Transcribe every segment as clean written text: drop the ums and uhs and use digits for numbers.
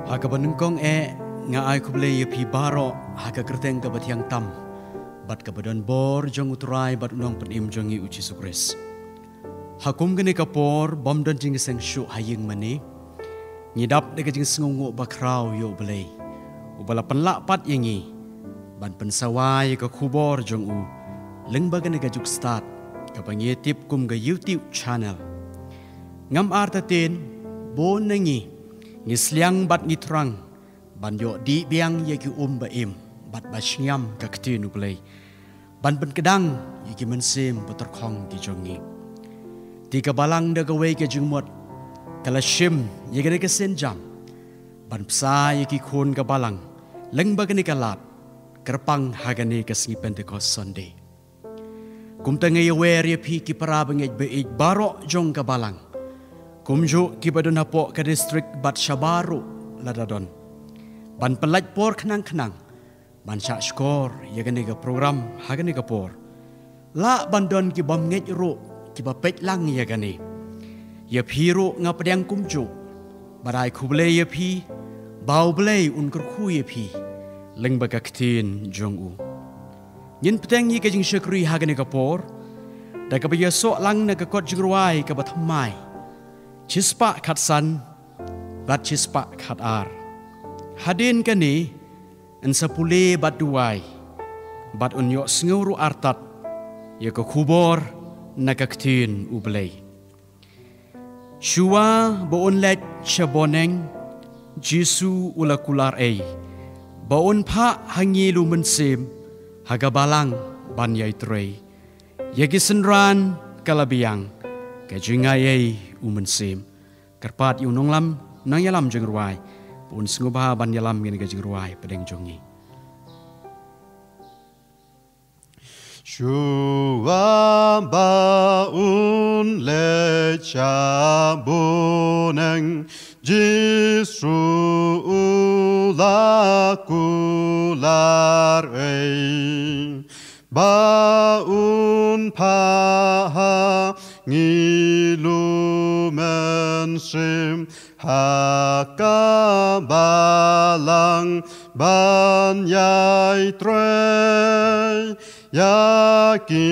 Haka banungkong nga ay kuble pi baro haka kerteng ka batiang tam bat ka badon bor jong uturai bat unong penim jong i uci sukres. Hakum gani kapor bom don jing seng shu haying mani ngidap de jing sengungu bakrau yo belai ubala penlak pat yengi ban pensawai ka kubor jong u leng bagani ka juk start ka pangitip kum ga YouTube channel ngam artatin bon nengi ngisliang bat ngitrang banyo di biang yaki baim bat basnyam ka ktinu play ban ben kedang yaki mensim peterkong di jongi tiga balang da gawe ke jungmot kala shim yaki ke senjam ban psa yaki khon ka balang leng bagani kalat kerpang hagani ke singi Pentecost Sunday kum tangai wer yapi ki para bangej be baro jong ka balang kumju ki badon hapo ke distrik bat Shabaru ladadon ban pelaj por kenang-kenang ban syak skor yagani ga program hagani ga por la bandon ki bom ngej ro ki ba pej lang yagani ya phiru nga pedang kumju barai khuble ya phi bau blei un kur khu ya phi leng ba kaktin jong u yin pedang yi ka jing shakri hagani ga por da ka ba ya so lang na ka kot jingruai ka ba thamai Cispa khat san, bat cispa khat ar. Hadin kani, en sapule bat duai, bat unyok senguru artat, ya ke kubor nakaktin ublay. Shua baun let shaboneng, Jisu ulakular ay, baun pa hangilu mensim, hagabalang banyay trey, yagisenran kalabiang, kajingay ay umensim kerpat yunong lam nang yalam jeng ruai pun sengubah ban yalam ngene jeng ruai pedeng jongi Shua baun le chaboneng Jisu ulakular ei baun paha ngilu mensim hakabalang banyai trei yaki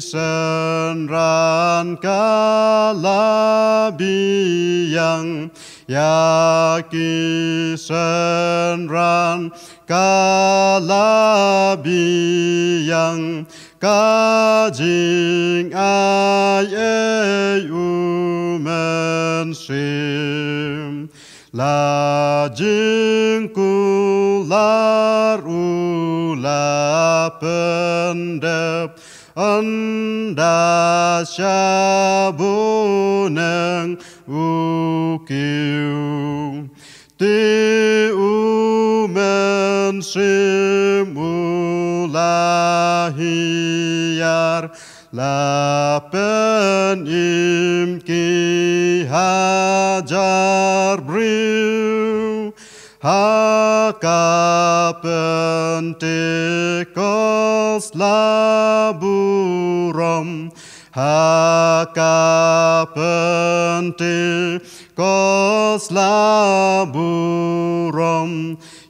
senran kalabiang yaki senran kalabiang kajing ay umensim lajing kular ula pendep anda syabuneng ukiu ti umensim ulahiyar lapen imki hajar briu haka Pentecost laburom haka Pentecost laburom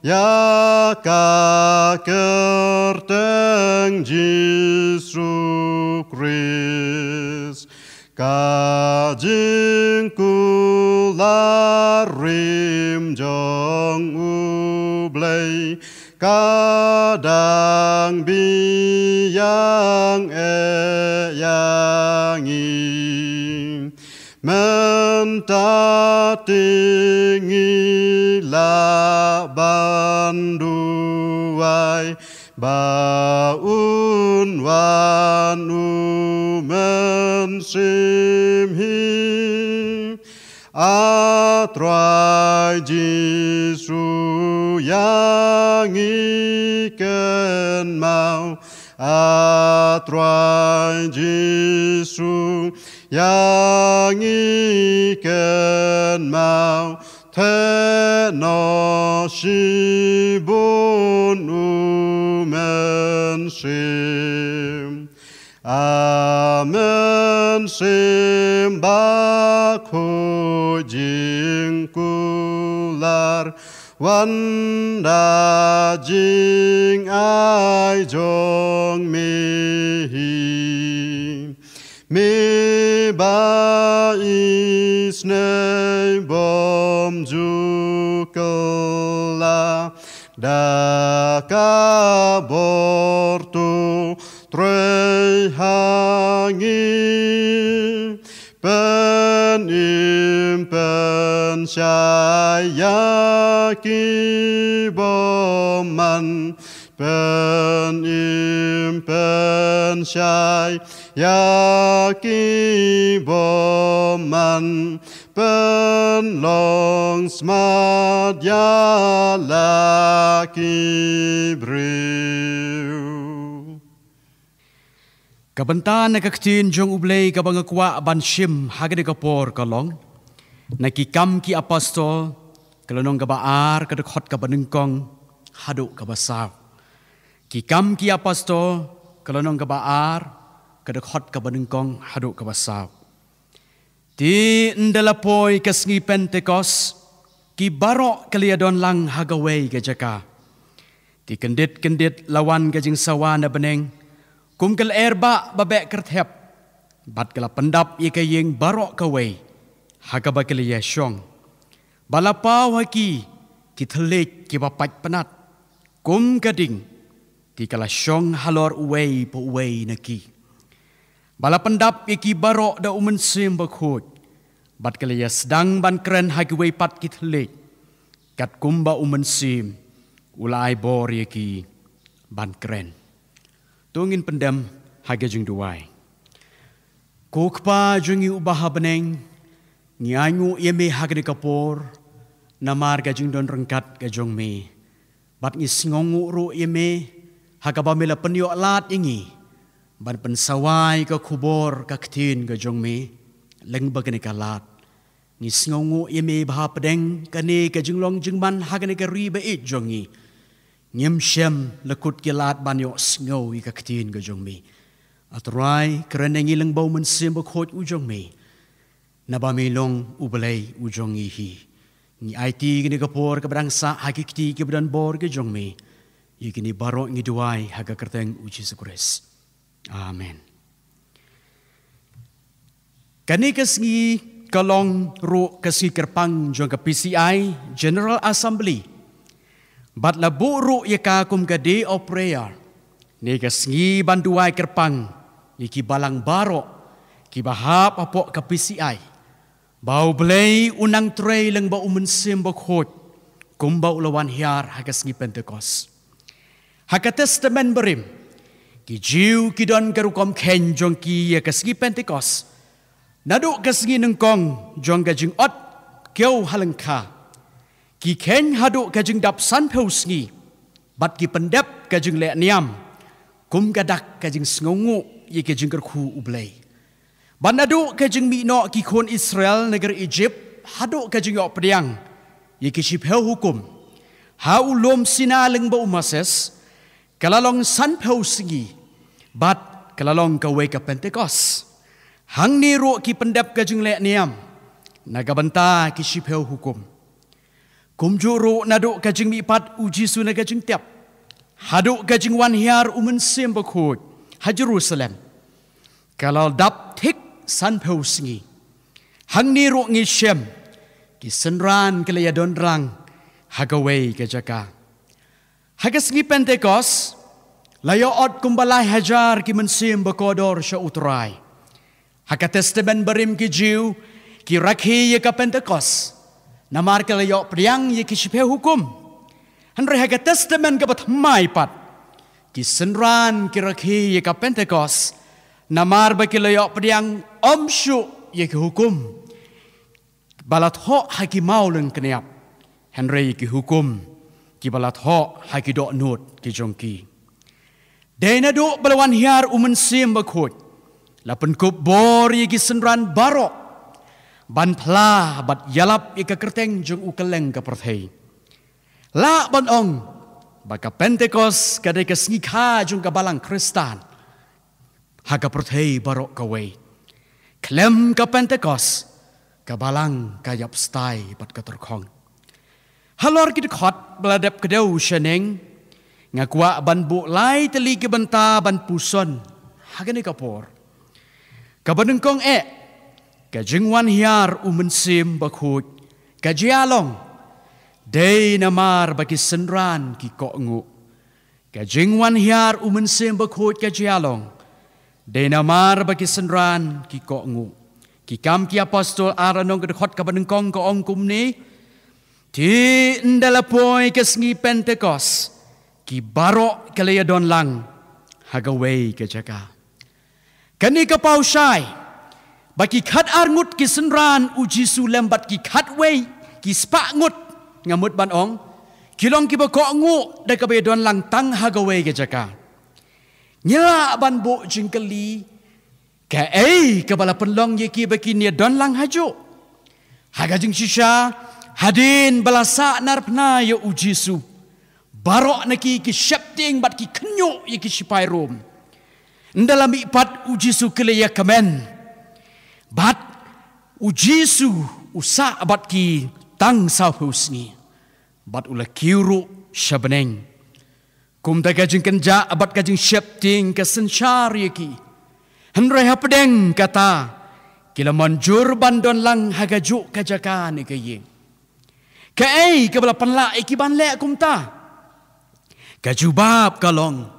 yaka kerteng Jisu Christ kajing kularim jong ublay kadang biyang eyangi mentatingi la banduai baun wanu mensimhi atrai Jisu yang iken mau atrai Jisu yang iken mau teno shibun umensim amen sim bakho jing kul lar wanda jing ai jong mi ba is ne bom ju kala da ka bortu tre hangi pen im pen saya ki boman pen im pen saya ki boman pen long smart ya la ki briu Kabantan na kaktin jong ublay kabangakwa banshim hagade kapor kalong nakikam ki apostol kalonong kabaar kadakot kabanengkong hadu kabasaw kikam ki apostol kalonong kabaar kadakot kabanengkong hadu kabasaw ti ndalapoy kasngi Pentecost ki barok kaliadon lang hagaway gajaka ti kendit lawan gajing sawa na beneng kum kal erba babek kerthep bat kala pendap ikayeng barok kaway hagaba kaliya syong balapaw haki kitelik ki bapat penat kum gading ti kala syong halor uway po uway naki bala pendap iki barok da umensim bakhut bat kaliya sedang ban keren hagaway pat kitelik kat kumba umensim ulai bor yaki ban keren tungin pendam haga jung duai. Kokpa jungi ubaha beneng, nyanyu yeme haga de kapor, namar ga jung don rengkat ga jung me. Bat ngi singongu ru yeme, haga bamela penyo lat ingi, ban pensawai ka kubor ka ktin ga jung me, leng bagane ka lat. Ngi singongu yeme baha pedeng, kane ga jung long jung ban haga ne ka riba it jungi. Nyem shem lekut kilat banyo snow i kaktin ga jong mi atrai kerana ngilang bau mensim bakhot ujong mi nabamilong ubalay ujong hi ni IT gini kapor ka bangsa hakikti ke badan bor ga jong mi yigini barok ngi duai haga kerteng uji sukures amen kani kasngi kalong ro kasngi kerpang jong ka PCI General Assembly bat la buru yaka kum ka day of prayer ni kasngi banduai kerpang iki balang baro ki bahap apok ka PCI bau blay unang tray lang ba umensim bakhot kum bau lawan hiar hakasngi Pentecost haka testament berim ki jiu ki don karukom ken jong ki yakasngi Pentecost nadu kasngi nengkong jong ka jing ot keu halengka ki ken hadu kajing dap san peusngi bat ki pendep kajing le niam kum gadak kajing sngongu ye kajing kerku ublay banadu kajing mino ki kon Israel negara Egypt hadu kajing yok pediang ye ki shipeu hukum ha ulom sinaleng ba umases kalalong san peusngi bat kalalong kawe ka Pentecost hang ni ro ki pendep kajing le niam nagabanta ki shipeu hukum kumjuru nadu kajing mipat uji suna kajing tiap. Hadu kajing wan hiar umensim bakhut ha Jerusalem. Kalau dap tik san peusngi. Hang ni ru ngi shem ki senran kelaya dondrang hagaway kajaka. Hagasngi Pentecost layo ot kumbalai hajar ki mensim bakodor sya utrai. Haka testament berim ki jiu ki rakhi ye ka Pentecost. Namar kalayo priang ye kishipe hukum. Hanre haga testament kapat mai pat. Kisenran kirakhi ye ka Pentecost. Namar ba kalayo priang omshu ye ki hukum. Balat ho haki mauleng keniap. Hanre ye ki hukum. Ki balat ho haki do nut ki jongki. Dena do balawan hiar umensim bakhut. Lapen kup bor ye kisenran barok. Ban pla bat yalap ika kerteng jung ukeleng ka perthei. La ban ong baka Pentecost kadai ka sngikha jung ka balang Kristan. Haga perthei barok kawe. Klem ka Pentecost ka balang kayap stai bat ka terkong. halor kita khot beladap kedau sheneng ngakwa ban bu lai teli ke benta ban puson hagani kapor kabanengkong kajingwan hiar umensim bakhut kajialong day namar bagi senran ki kokngu kajingwan hiar umensim bakhut kajialong day namar bagi senran ki kokngu ki kam ki apostol aranong kedkhot kabanengkong ko ongkum ni ti ndalapoi kesngi Pentecost ki barok kalaya don lang hagaway ke jaka kani ka pausai baki khat arngut ki senran uji su lembat ki khat way ki spa ngut ngamut ban ong kilong ki bako ngu da ka don lang tang hagaway ke jaka nyela ban bo jingkeli ka ka bala penlong ye ki baki ni don lang haju haga jing shisha hadin balasa narpna ya uji su barok naki ki shapting bat ki kenyo ye ki sipai rom dalam ipat uji su kelaya kamen bat uji su usa bat ki tang sahusni bat ula kiru shabneng kum ta kajing kenja bat kajing shapting ka senchar ye ki henre hapdeng kata kila manjur bandon lang hagaju kajaka ni kaye ka bala panla ki ban le kum ta kajubab kalong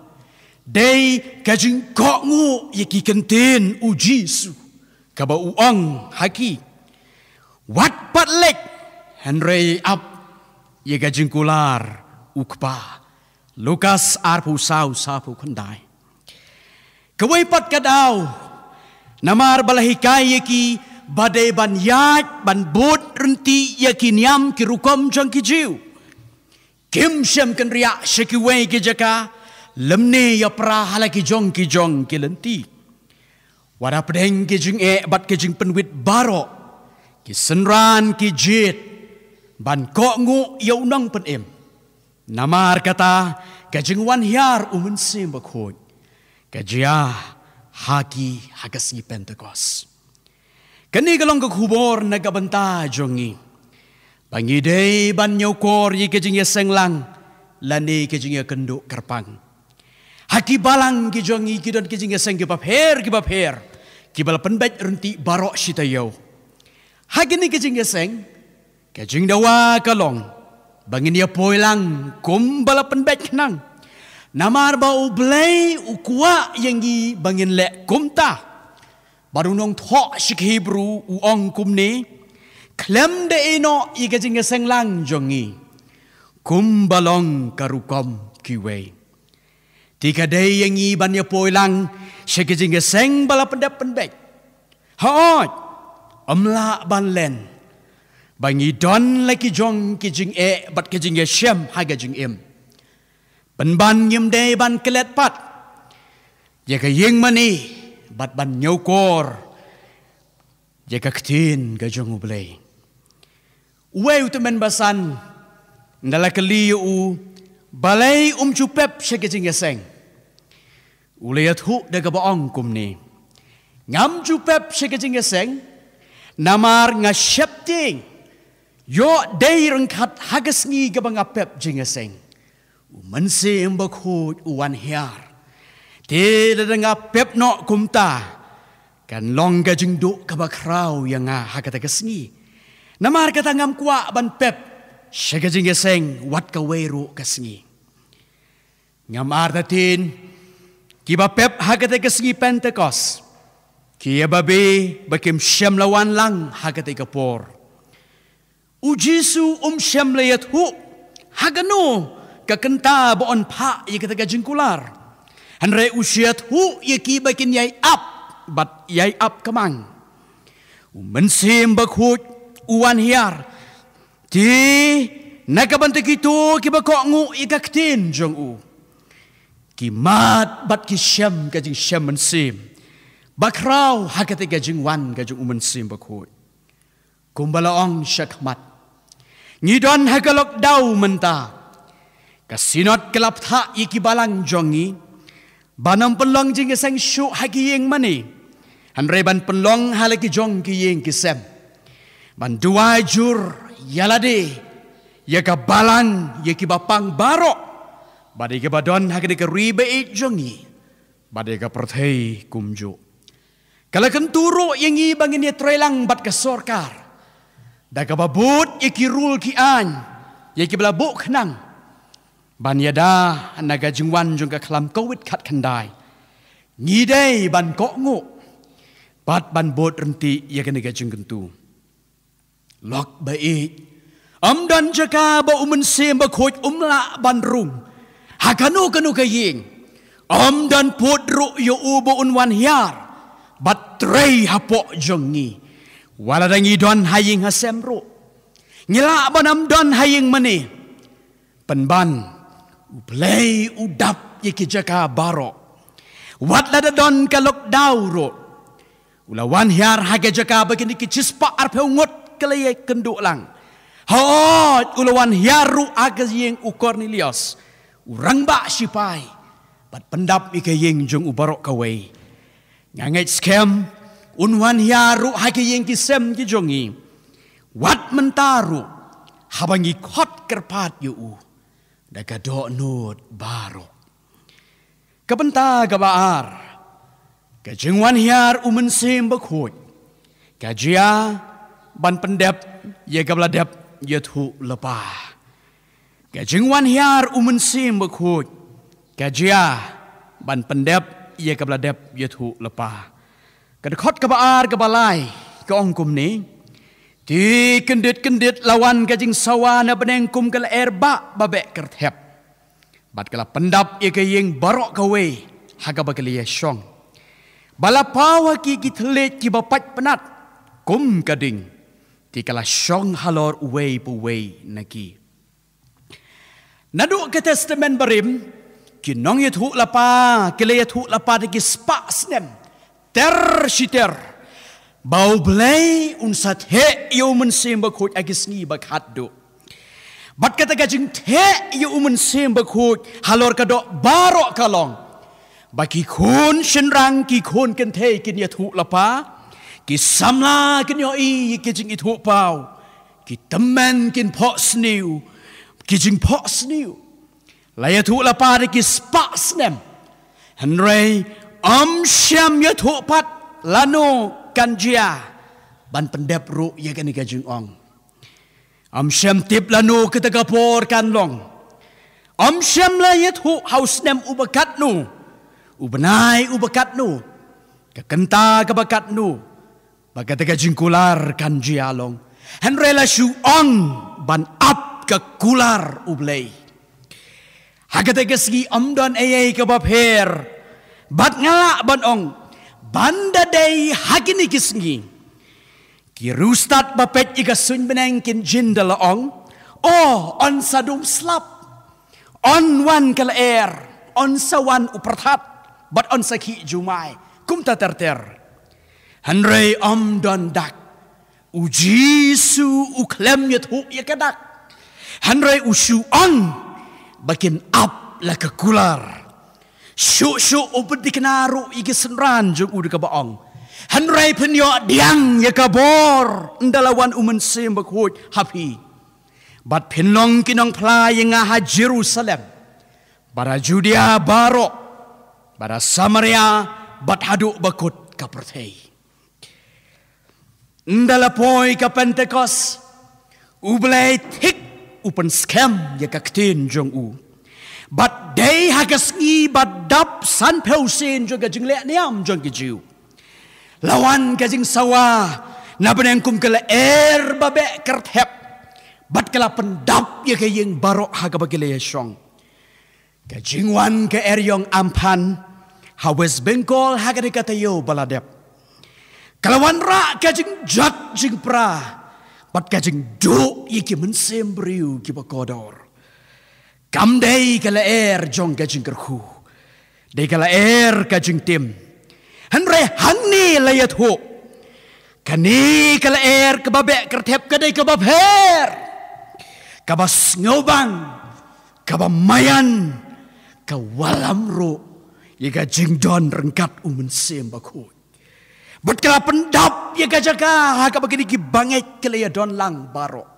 day kajing kokngu yaki kentin uji su kaba uang haki wat patlek henry up ye kajing kular ukpa Lukas arpu sau sapu kandai kawai pat kadau namar balahikai yaki badai ban yat ban bot renti yaki niam kirukom jang kijiu kim shem kan riak shakiway ke jaka lemne ya pra halaki jong ki lenti wada pedeng ki jing bat ki jing penwit baro ki senran ki jit ban ko ngu ya unang penem namar kata ka jing wan hiar umensim bakhot ka jia haki hagasi Pentecost kani galong ka khubor nagabanta jongi bangi day ban nyokor ye kejing ye senglang lani kejing ye kenduk kerpang haki balang kijongi kidon kejing ye seng kibap her kibal penbet renti barok sitayo haki ni kejing ye seng kejing dawa kalong bangin ye poilang kum bala penbet nang namar ba ublay ukwa yengi bangin le kumta baru nong thok shik Hebrew uong kum ni klem de ino ika jinga senglang jongi kumbalong karukom kiwe tika day yang iban ya poilang shika jinga seng bala pendap pendek haot amla ban len bangi don laki jong ki jing bat ki jinga shem haga jing ban yim day ban kelet pat jaka yeng mani bat ban nyokor jaka ktin ga jong ublay uwe utemen basan ndala kali u balai cupep shekejing yaseng ulayat hu daga baong kumni ngam cupep shekejing yaseng namar nga shepting yo day rengkat hagas ngi gabang apep jing yaseng umanse mbakhu uwan hiar te dadanga pep no kumta kan long gajing du kabakraw yang hagata gasngi namar kata ngam kwa ban pep shagajing yaseng wat ka weru kasngi ngam ardatin kiba pep hagate kasngi Pentecost kiya babe bakim shem lawan lang hagate kapor ujisu shem layat hu hagano kakenta boon pa yakata gajingkular hanre usiat hu yaki bakin yay up bat yay up kamang mensim bakhut uwan hiar ti nakabantik itu kibako ngu ikaktin jong u kimat bat ki shem kajing shem mensim bakraw hakati kajing wan kajing mensim bakhut kumbalaong syakmat ngidon hagalok daw menta kasinot kelap tha ikibalang jongi banam pelong jing sang syu hagiyeng mani hanreban pelong halaki jong ki yeng kisem ban dua jur yalade ya ka balan ya ki bapang barok badai ka badon hagade ka ribe jongi badai ka perthei kumjo kala kenturo yang i bangin ya trelang bat ka sorkar da ka babut ya ki rul ki an ya ki belabuk kenang ban yada naga jingwan jong ka klam kowit khat khandai ngidei ban kok ngu bat ban bot renti ya ka naga jingkentu lok baik dan jaka ba sem ba khoj la ban rung hakanu kanu kaying dan podru yo ubo unwan hiar bat trei hapo jongi wala dangi don haying hasemro ngila banam don haying mani penban uplay udap yiki jaka baro wat lada don kalok dauro ulawan hiar haga jaka bagini ki cispa arpe ngot kelaya kenduk lang hot ulawan hiaru aga yeng u Cornelius urang ba sipai bat pendap ike yeng jong ubarok kawai ngangait scam unwan hiaru haga yeng kisem ki jongi wat mentaru habangi khot kerpat yu daga do nut barok kabenta gabaar kajengwan hiar umensem bakhot kajia ban pendep ye gabladep ye thu lepa kajengwan hiar umensem bakhot kajia ban pendep ye gabladep ye thu lepa kadkhot kabaar kabalai kaongkum ni ti kendit lawan kajing sawana beneng kum kala erba babek kerthep bat kala pendap ye kayeng barok kawe haga bakali yeshong bala pawa ki gitlet ki bapat penat kum kading ti kala shong halor uwei puwei naki nadu ke testament barim kinong ye thu lapa kele ye thu lapa ki spa snem ter shiter bau blay unsat he yo mensem bakhot agis ngi bakhat do bat kata gajing the yo mensem bakhot halor kado barok kalong baki khun shenrang ki khun ken the kin ya thu lapa ki samla kin yo i ki jing i thu pau ki tamen kin pho sniu ki jing pho sniu la ya thu lapa ki spa snem henry syam ya thu pat lano kanjia ban pendep ru ye kan gajing ong syam tip lano ketagapor kanlong syam la ye thu haus nem ubakat nu ubenai ubakat nu kekenta kebakat nu bagat gajing kular kanjia long henry la shu ong ban up ke kular ublei hagat gasgi amdan ayai ke bapher bat ngala ban ong banda day hagini kisngi kirustat bapet ika sun beneng kin jindala ong on sadum slap on wan kala air on sawan upertat bat on saki jumai kum taterter hanrei don dak ujisu uklem yathu yakadak hanrei usu on bakin up la kekular Syuk upet dikenaru igi senran jeng udah kebaong. Hanrai penyo diang ya kabor ndalawan umensem bakhut hapi. Bat penlong kinong play ngaha Jerusalem. Bara Judea barok. Bara Samaria bat haduk bakut kapertei. Ndalapoy ka Pentecost ublay tik upen scam ya kaktin jong u. But day hagas ngi badap san peusin jo gajing le niam jong gijiu. Lawan gajing sawa na beneng kum kala babe kerthep. Bat kala pendap ya kayeng barok haga bagile yeshong. Gajing wan ke eryong ampan ha West Bengal haga dikatayo baladep. Kalawan ra gajing jat jing pra. Bat gajing do iki mensem briu ki bakodor. Kam day kala jong gajing kerhu. Day kala gajing tim. Hanre hanni layat ho. Kani kala kebabe kertep kadai kebabher. Kabas ngobang. Kabamayan. Kawalam ro. Ya gajing don rengkat umensem bakut. Bat kala pendap ya gajaga. Haka bagini ki banget kala ya don lang barok.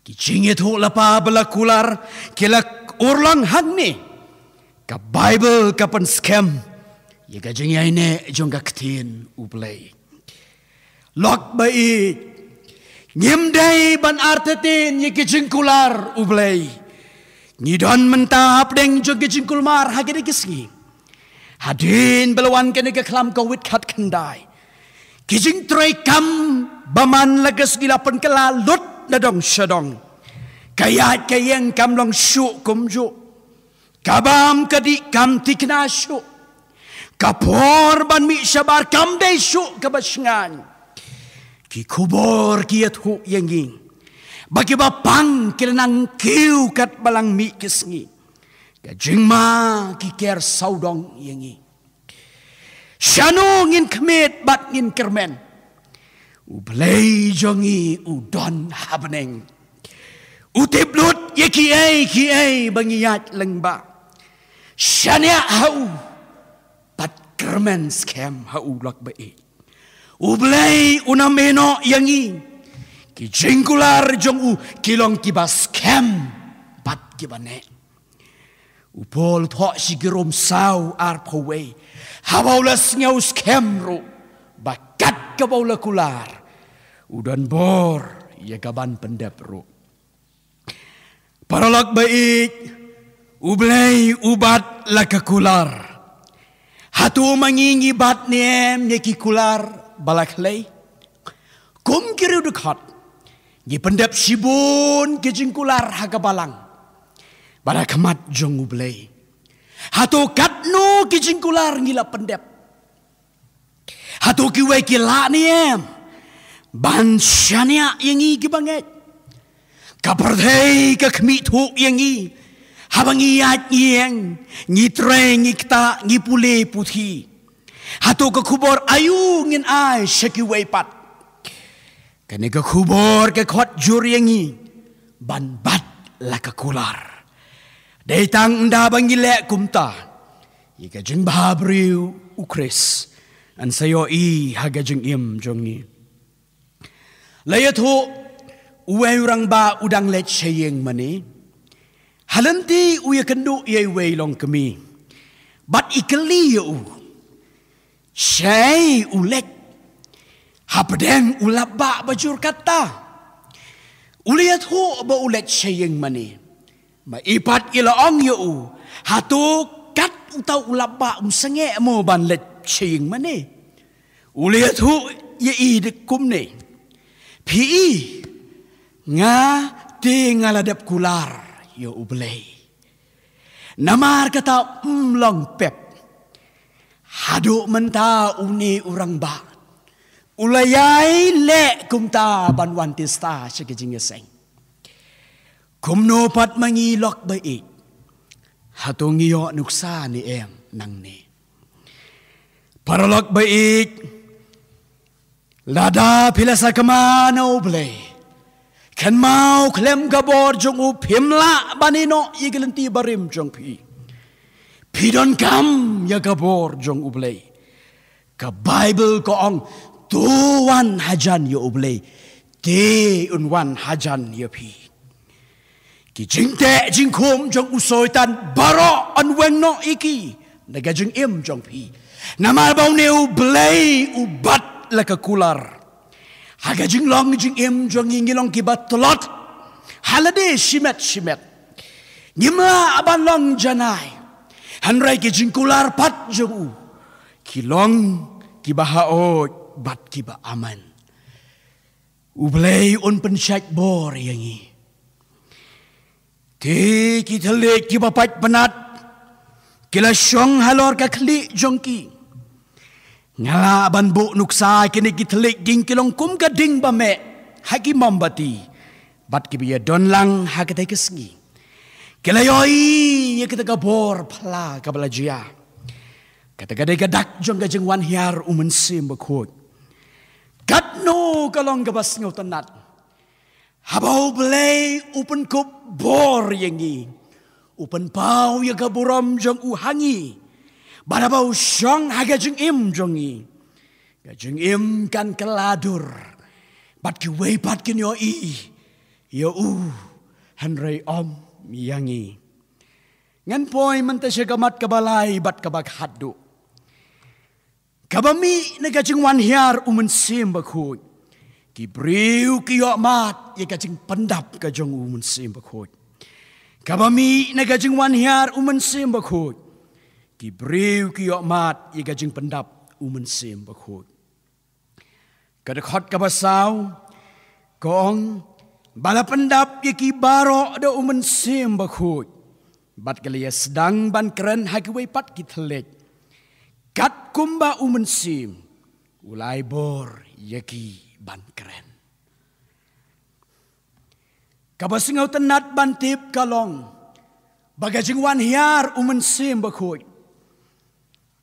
Kijing itu lapa belakular kilak urlang hang ni. Ka Bible kapan scam. Ya kajing ini jong kaktin ublay. Lok baik. Nyemday ban artetin ya kijing kular ublay. Ngidon mentap deng jong kijing kulmar hagede kisgi. Hadin belawan kene ke kelam kawit kat kendai. Kijing troy kam baman lagas gilapan kelalut nadong syadong. Kayat kayeng kam long syuk kumjuk. Kabam kadik kam tikna syuk. Kapor ban mi syabar kam day syuk kabasngan. Ki kubor kiat hu yengi. Bagi bapang kilanang kiu kat balang mi kisngi. Kajing ma kiker saudong yengi. Syanu ngin kemit bat ngin kermen. Ublay jongi udon habneng. Utip lut ye kiai bangiyat lengba. Syania hau bat kermen scam hau lak bae. Ublay unameno yengi. Kijing kular jong u kilong kiba scam bat kibane. Upol thok sigirom saw arpawe. Habaulas ngau skemro. Bakat kabaula kular. Udan bor ya kaban pendepro. Paralak baik. Ublay ubat laka kular. Hatu mangingi bat niem nyeki kular balak lay. Kum kiri dekat. Ni pendep sibun kijing kular hagabalang. Pada kemat jong ublay. Hatu katno kijing kular ngila pendep. Hatu kiwe kila niem. Ban syania yengi kibanget. Kapardhay kakmit hu yengi. Habang iyat yeng. Ngitre ngikta ngipule puthi. Hatu kakubor ayu ngin ay syakiwe pat. Kani kakubor kakot jur yengi. Ban bat lakakular. Datang anda bangilek kumta. Ika jeng bahabriu ukris. An sayo haga jeng im jongi. Layat ho uwe urang ba udang let syayeng mani. Halanti uya kendu ye long kemi. Bat ikeli u. Syay ulek. Hapadeng ulap ba bajur kata. Uliat ho ba ulet syayeng mani. Maipat ilaong yu. Hatu kat utaw ulaba senge mo ban let sying mani. Uliat hu ye dekum ne. Pi nga ti ngaladap kular yu ublay. Namar kata long pep. Hadu menta uni urang ba. Ulayay le kumta banwan tista syakijing yaseng. Kumno pat mangilok baik. Hatong iyo nuksa ni em nang ni. Paralok baik. Lada pila sa kamanaw blay. Kan mau klem kabor jong u pimla banino yigilanti barim jong pi. Pidon kam ya kabor jong u blay. Ka Bible ko ang tuwan hajan yo u blay. Te unwan hajan yo pi. Ki jing te jing kum jong usoy tan baro an weng no iki. Naga jing im jong pi. Namal baw ne ublay ubat laka kular. Haga jing long jing im jong ingilong kibat tolot. Halade shimet. Ngima aban long janay. Hanray ki jing kular pat jong u. Kilong kibahaot bat kiba aman. Ublay un pensyak bor yangi. Ti kita lek ki bapat penat. Kila syong halor ka kli jongki. Ngala ban bu nuksa kini kita lek ding kilong kum ka ding bame. Haki mambati. Bat ki biya don lang hakatay kesngi. Kila yoi ya kita kabor pala kabalajia. Kata kadai kadak jong gajeng wan hiar umensim bakut. Katno kalong gabas ngaw tanat. Habau belay upen kup bor yengi. Upen pau ya kaburam jong uhangi. Badabau syong haga jeng im jongi. Gajeng im kan keladur. Bat ki way pat kinyo i. ya hanrei om yangi. Ngan poi menta syagamat kabalay bat kabag haddo. Kabami na gajing wanhyar umensim bakhoy. Kibriw kiyo mat ya gajing pandap kajong umensim bakhoy. Kabami na gajing wanhyar umensim bakhoy. Kibriw kiyo mat ya gajing pandap umensim bakhoy. Kadakot kabasaw kong bala pendap ya kibaro da umensim bakhoy. Bat kaliya sedang ban keren hagiway pat kithelek. Kat kumba umensim. Ulay bor yaki ban keren. Kabasingaw tenat ban tip kalong. Bagajing wanhyar umensim bakoy.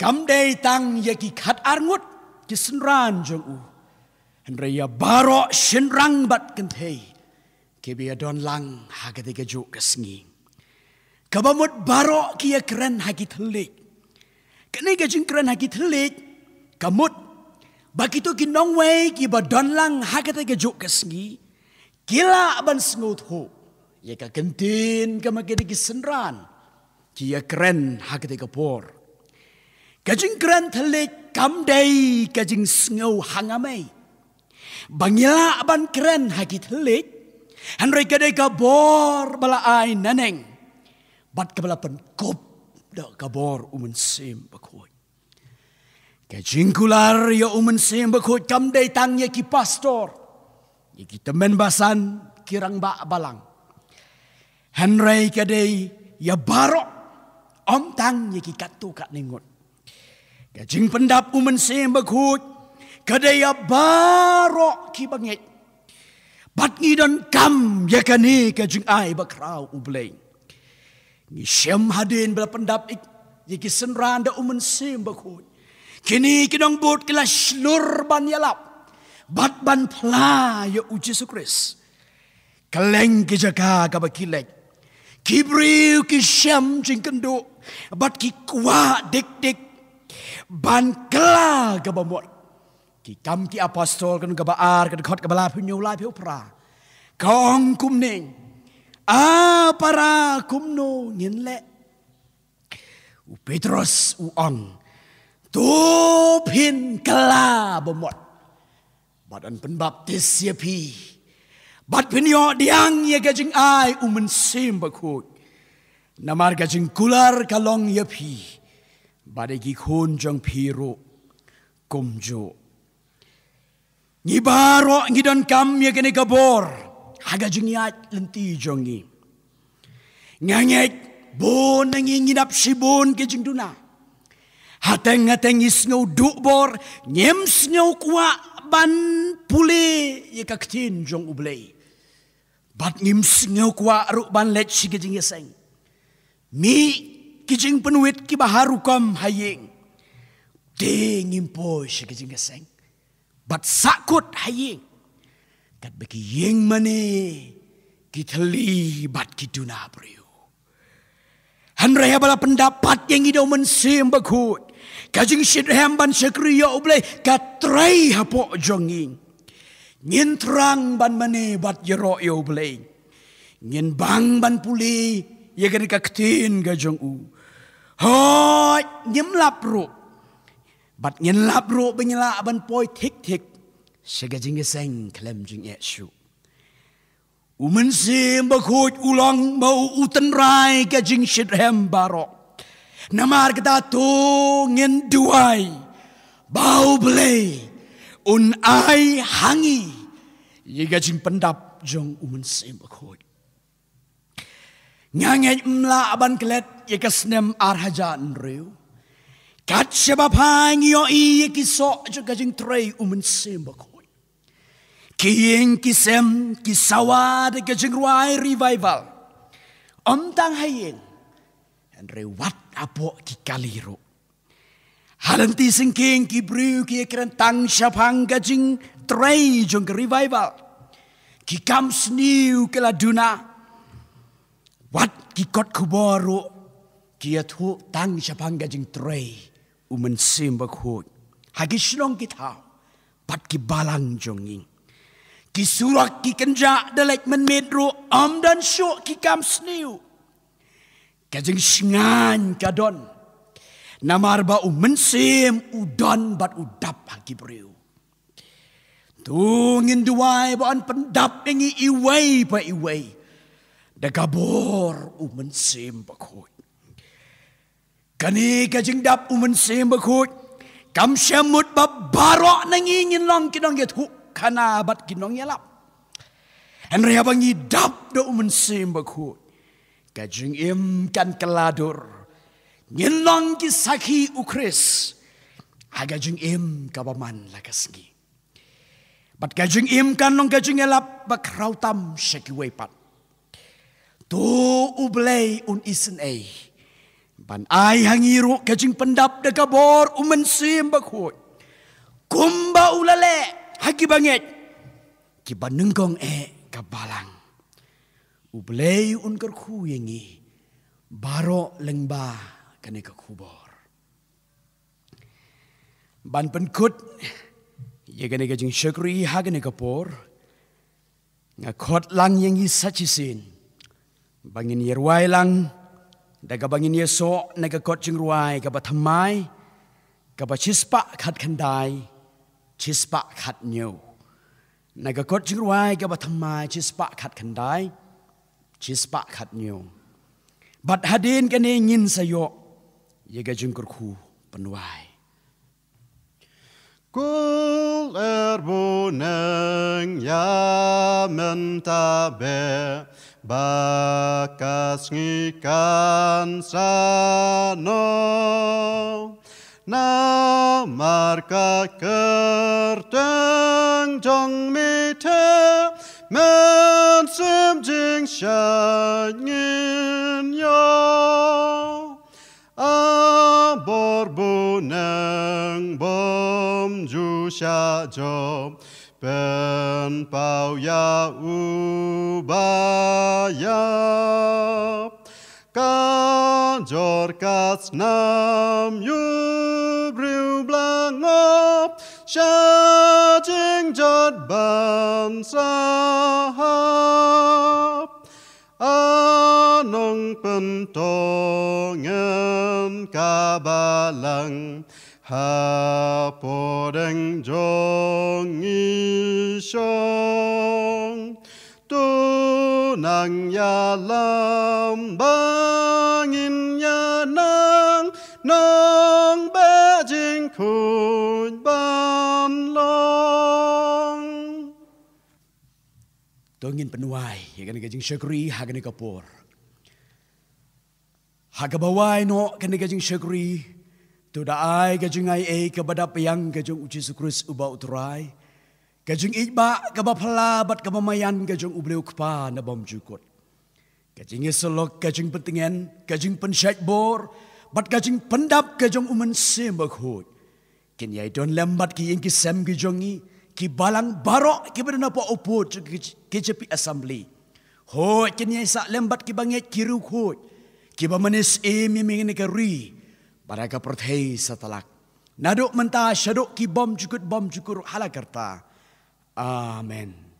Kamday tang yaki kat arngut kisenran jong u. Henraya baro shenrang bat kentay. Kebiya don lang hagatiga juk kesngi. Kabamut baro kia keren hagi telik. Kene gajing keren hagi telik. Kamut. Bagitu kinong way ki badon lang hagate gajuk kesngi. Kila ban sengut ho. Ya ka kentin kamagidi kisenran. Kia keren hagate kapor. Gajing keren telik kamday gajing sengaw hangamay. Bangila ban keren hagi telik. Hanray kadai kabor balaay naneng. Bat kabalapan kop da kabor umensim bakoy. Kajingkular ya umensim bakoy kamday tangya ki pastor. Ya ki temen basan kirang ba balang. Henry kadai ya barok om tang ya ki katu kat ningot. Kajing pendap umensim bakoy kadai ya barok ki bangit. Bat ngidon kam ya kani kajing ay bakraw ublay. Ni syam hadin bala pendap ik yaki senran da umensim bakoy. Kini kinong bot kila slur ban yalap. Bat ban pla ya uji sukris. Kaleng ki jaga kabakilek. Kibriw ki syam jingkendo. Bat ki kwa dik-dik. Ban kela kabamot. Ki kam ki apostol kan kabaar kan khot kabala punyo la piu pra. Kong kumning. Para kumno nginle. U Petrus uang. Tupin kala bomot. Badan penbaptis siapi. Bat penyo diang ya gajing ay umensim bakut. Namar gajing kular kalong yapi. Badai gikun jang piro. Kumjo. Ngibaro ngidon kam ya gani kabor. Hagajing yat lenti jongi. Ngangek bon nanginginap si bon kejing duna. Hateng-hateng isngaw dukbor. Nyem sngaw kwa ban puli yakaktin jong ublay. Bat ngim sngaw kwa aruk ban let si kejing yaseng. Mi kejing penuit kibaharu kam haying. De ngimpo si kejing yaseng. Bat sakut haying. Kat bagi yeng mane kita libat kita na beriu. Hanraya bala pendapat yang idaw mensim bakut. Kajing sidham ban sekriya ublay katray hapo jonging. Ngin terang ban mane bat yero ya ublay. Ngin bang ban puli ya gani kaktin gajong u. Hoy ngim lapro. Bat ngin lapro benyela ban poy tik-tik. Segajing geseng klem jing Yesu. Umensim bakut ulang mau utenrai gajing sidhem barok. Namar kata tu ngin duai. Bau belai. Un ai hangi. Ye gajing pendap jong umensim bakut. Ngangej mla aban kelet ye kasnem arhajan riu. Kat sebab yo i ye kisok gajing tray umensim bakut. Kiyeng kisem kisawad kajing ruai revival. Om tang hayeng. Andre wat apo kikaliro. Halanti singking kibriu ki kerentang syapang kajing tray jong revival. Kikam sniu keladuna. Wat kikot kuboro. Kiatu tang syapang kajing tray. Umensim bakhut. Hagi silong kitau. Pat kibalang jonging. Ki surak ki kenja dalek men medro dan syuk ki kam sniu. Kajeng singan kadon. Namar ba mensim udan bat udap haki breu. Tungin duai ba an pendap ingi iway pa iway. Dagabor mensim bakut. Kani kajeng dap mensim bakut. Kam syamut ba barok nangingin lang kinong yatu. Kana bat kinong yalap. Henry abangi dap do mensim bakut. Kajeng im kan keladur. Ngilang ki sakhi ukris. Agajeng im kabaman lakasngi. Bat kajeng im kan long kajeng yalap bakrau tam syaki wepat. Tu ublay isen ay. Ban ay hangiru kajing pendap dekabor mensim bakut. Kumba ulale haki bangit. Kiba nenggong kabalang. Ublay kerku yengi. Baro lengba kane kakubor. Ban penkut. Ye kane kajing syakri hagane kapor. Ngakot lang yengi sachisin. Bangin yerwai lang, daga bangin yeso, naga kot jing ruai, kaba thamai, kaba chispa khat khandai, chispa khat nyo. Naga kot jing ruai, kaba thamai, chispa khat khandai, chispa khat nyo. Bat hadin kane ngin sayo, yega jing kurku penuai. Kul erbuneng ya mentabe. Bakas ngikan sano na marka kerteng jong mite men sim jing shangin yo abor buneng bom ju sha jo Ben pau ya ubaya Kanjor kas nam yu briu blangop Sha jing jod ban sahap Anong pentongen kabalang Hapodeng jong isyong Tunang ya lambangin ya nang Nong bejing kuj ban long Tungin penuai, ya kan kajing syakri hagane kapor. Hagabawai no kan kajing syakri. Tu daai kajing ai kepada peyang kajing uci sukris uba uturai. Kajing iba kaba pelabat kaba mayan kajing ubleu kepa na bom jukut. Kajing isolok kajing pentingan kajing pensyait bor. Bat kajing pendap kajing umen sembakut. Kin yai don lembat ki yang kisem kijongi. Ki balang barok ki berdana pa opot ki cepi assembly. Hoi kin yai sak lembat ki banget ki rukut. Ki ba manis miming ni kari. Baraka perthei satalak. Naduk mentah syaduk ki bom cukur halakarta. Amen.